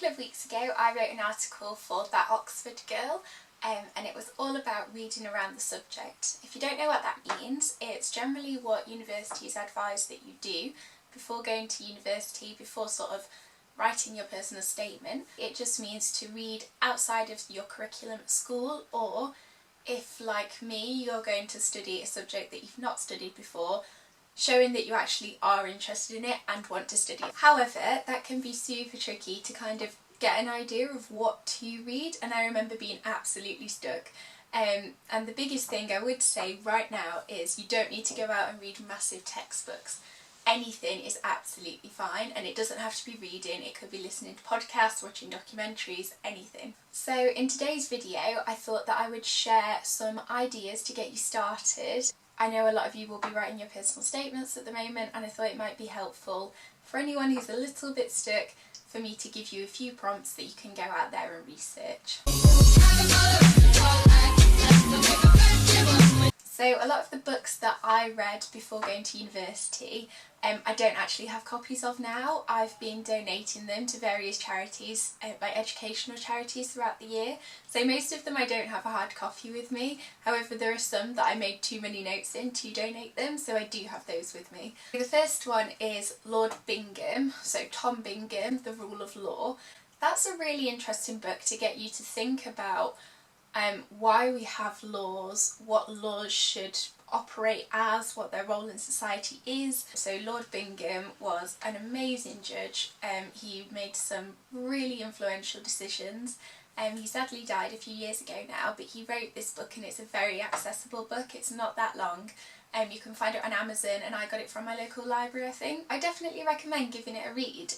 couple of weeks ago I wrote an article for That Oxford Girl, and it was all about reading around the subject. If you don't know what that means, it's generally what universities advise that you do before going to university, before sort of writing your personal statement. It just means to read outside of your curriculum at school, or if, like me, you're going to study a subject that you've not studied before, showing that you actually are interested in it and want to study it. However, that can be super tricky to kind of get an idea of what to read, and I remember being absolutely stuck. And the biggest thing I would say right now is you don't need to go out and read massive textbooks. Anything is absolutely fine, and it doesn't have to be reading, it could be listening to podcasts, watching documentaries, anything. So in today's video I thought that I would share some ideas to get you started. I know a lot of you will be writing your personal statements at the moment, and I thought it might be helpful for anyone who's a little bit stuck for me to give you a few prompts that you can go out there and research. So a lot of the books that I read before going to university, I don't actually have copies of now. I've been donating them to various charities, like educational charities throughout the year. So most of them I don't have a hard copy with me. However, there are some that I made too many notes in to donate them, so I do have those with me. The first one is Lord Bingham, so Tom Bingham, The Rule of Law. That's a really interesting book to get you to think about why we have laws, what laws should operate as, what their role in society is. So Lord Bingham was an amazing judge. He made some really influential decisions. He sadly died a few years ago now, but he wrote this book and it's a very accessible book. It's not that long. You can find it on Amazon, and I got it from my local library, I think. I definitely recommend giving it a read.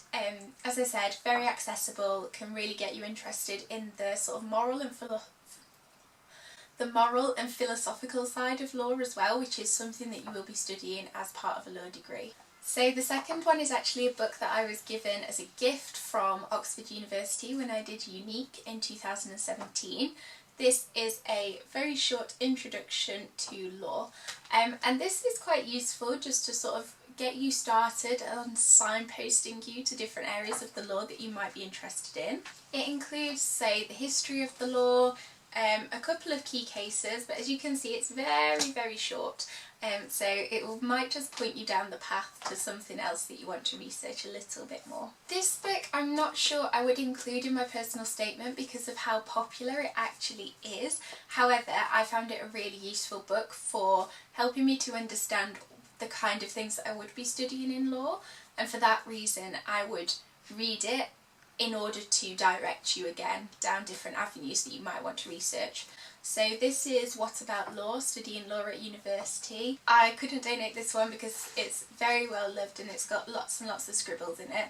As I said, very accessible, can really get you interested in the sort of moral and philosophical side of law as well, which is something that you will be studying as part of a law degree. So the second one is actually a book that I was given as a gift from Oxford University when I did Unique in 2017. This is a very short introduction to law, and this is quite useful just to sort of get you started on signposting you to different areas of the law that you might be interested in. It includes, say, the history of the law, a couple of key cases, but as you can see it's very, very short, so it might just point you down the path to something else that you want to research a little bit more. This book I'm not sure I would include in my personal statement because of how popular it actually is. However, I found it a really useful book for helping me to understand the kind of things that I would be studying in law, and for that reason I would read it in order to direct you again down different avenues that you might want to research. So this is What About Law? Studying Law at University. I couldn't donate this one because it's very well loved and it's got lots and lots of scribbles in it.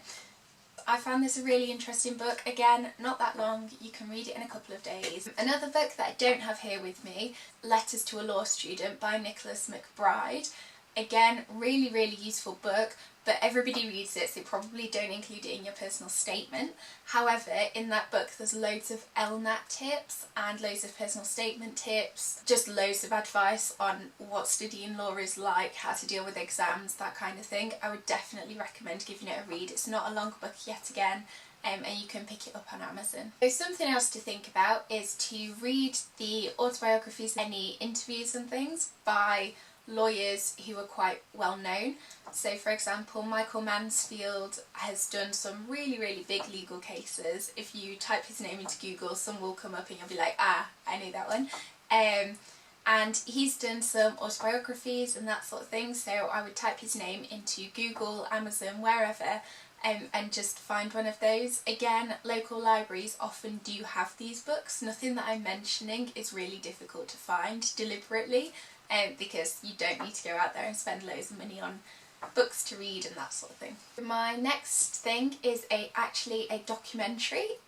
I found this a really interesting book. Again, not that long, you can read it in a couple of days. Another book that I don't have here with me, Letters to a Law Student by Nicholas McBride. Again, really, really useful book, but everybody reads it, so probably don't include it in your personal statement. However, in that book there's loads of LNAT tips and loads of personal statement tips, just loads of advice on what studying law is like, how to deal with exams, that kind of thing. I would definitely recommend giving it a read. It's not a long book yet again, and you can pick it up on Amazon. So something else to think about is to read the autobiographies, any interviews and things by lawyers who are quite well known. So for example, Michael Mansfield has done some really, really big legal cases. If you type his name into Google, some will come up and you'll be like, ah, I knew that one. And he's done some autobiographies and that sort of thing, so I would type his name into Google, Amazon, wherever, and just find one of those. Again, local libraries often do have these books. Nothing that I'm mentioning is really difficult to find deliberately, because you don't need to go out there and spend loads of money on books to read and that sort of thing. My next thing is actually a documentary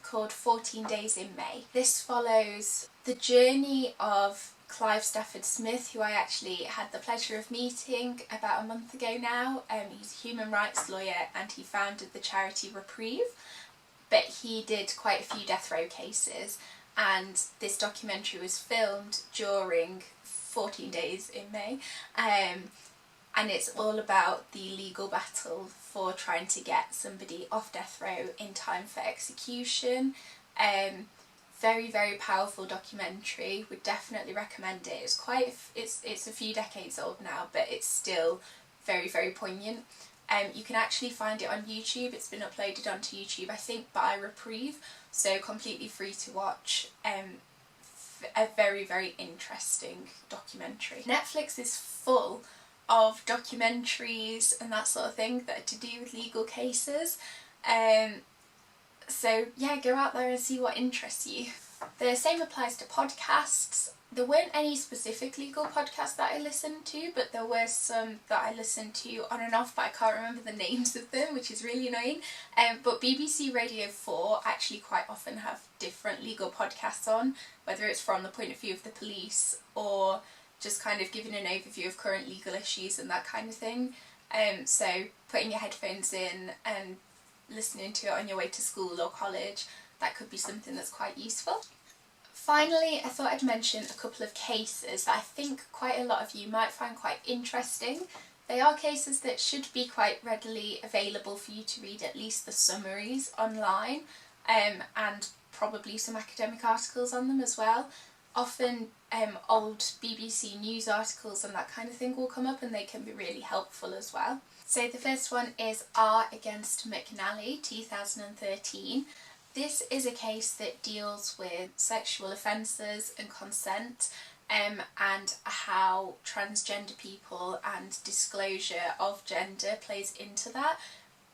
called 14 Days in May. This follows the journey of Clive Stafford Smith, who I actually had the pleasure of meeting about a month ago now. He's a human rights lawyer and he founded the charity Reprieve, but he did quite a few death row cases, and this documentary was filmed during 14 Days in May, and it's all about the legal battle for trying to get somebody off death row in time for execution. Very, very powerful documentary. Would definitely recommend it. It's a few decades old now, but it's still very, very poignant. You can actually find it on YouTube. It's been uploaded onto YouTube, I think, by Reprieve, so completely free to watch. A very, very interesting documentary. Netflix is full of documentaries and that sort of thing that are to do with legal cases. So yeah, go out there and see what interests you. The same applies to podcasts. There weren't any specific legal podcasts that I listened to, but there were some that I listened to on and off, but I can't remember the names of them, which is really annoying. But BBC Radio 4 actually quite often have different legal podcasts on, whether it's from the point of view of the police or just kind of giving an overview of current legal issues and that kind of thing. So putting your headphones in and listening to it on your way to school or college, that could be something that's quite useful. Finally, I thought I'd mention a couple of cases that I think quite a lot of you might find quite interesting. They are cases that should be quite readily available for you to read, at least the summaries online, and probably some academic articles on them as well. Often old BBC news articles and that kind of thing will come up, and they can be really helpful as well. So the first one is R against McNally, 2013. This is a case that deals with sexual offences and consent, and how transgender people and disclosure of gender plays into that.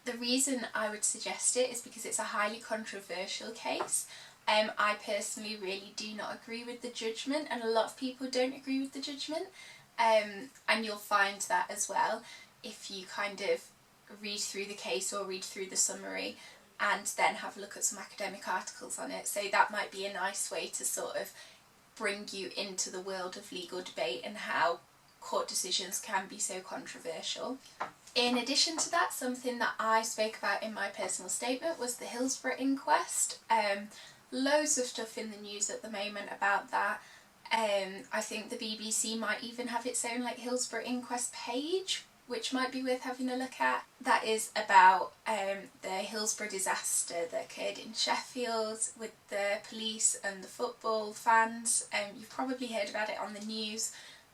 The reason I would suggest it is because it's a highly controversial case. I personally really do not agree with the judgment, and a lot of people don't agree with the judgment, and you'll find that as well if you kind of read through the case or read through the summary and then have a look at some academic articles on it. So that might be a nice way to sort of bring you into the world of legal debate and how court decisions can be so controversial. In addition to that, something that I spoke about in my personal statement was the Hillsborough Inquest. Loads of stuff in the news at the moment about that. I think the BBC might even have its own like Hillsborough Inquest page, which might be worth having a look at. That is about the Hillsborough disaster that occurred in Sheffield with the police and the football fans. You've probably heard about it on the news,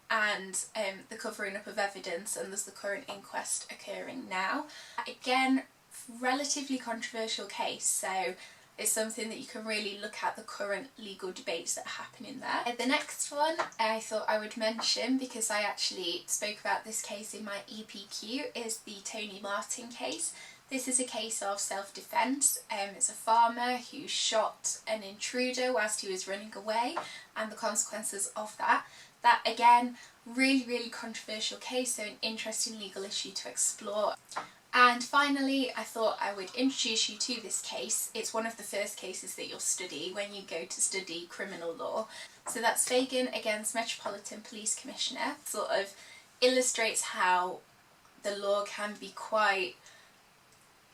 and the covering up of evidence, and there's the current inquest occurring now. Again, relatively controversial case, so it's something that you can really look at the current legal debates that are happening there. The next one I thought I would mention, because I actually spoke about this case in my EPQ, is the Tony Martin case. This is a case of self-defence. It's a farmer who shot an intruder whilst he was running away, and the consequences of that. That again, really, really controversial case, so an interesting legal issue to explore. And finally, I thought I would introduce you to this case. It's one of the first cases that you'll study when you go to study criminal law. So that's Fagan against Metropolitan Police Commissioner. Sort of illustrates how the law can be quite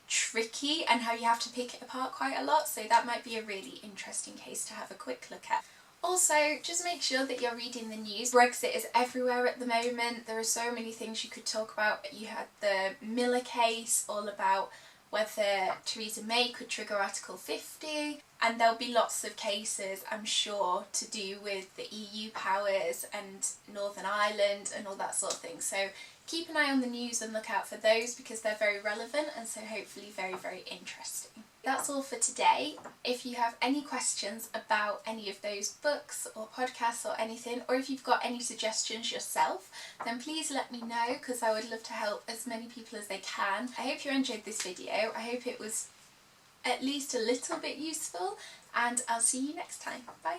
tricky and how you have to pick it apart quite a lot. So that might be a really interesting case to have a quick look at. Also, just make sure that you're reading the news. Brexit is everywhere at the moment. There are so many things you could talk about. You had the Miller case, all about whether Theresa May could trigger Article 50, and there'll be lots of cases, I'm sure, to do with the EU powers and Northern Ireland and all that sort of thing. So keep an eye on the news and look out for those, because they're very relevant and so hopefully very, very interesting. That's all for today. If you have any questions about any of those books or podcasts or anything, or if you've got any suggestions yourself, then please let me know, because I would love to help as many people as I can. I hope you enjoyed this video. I hope it was at least a little bit useful, and I'll see you next time. Bye!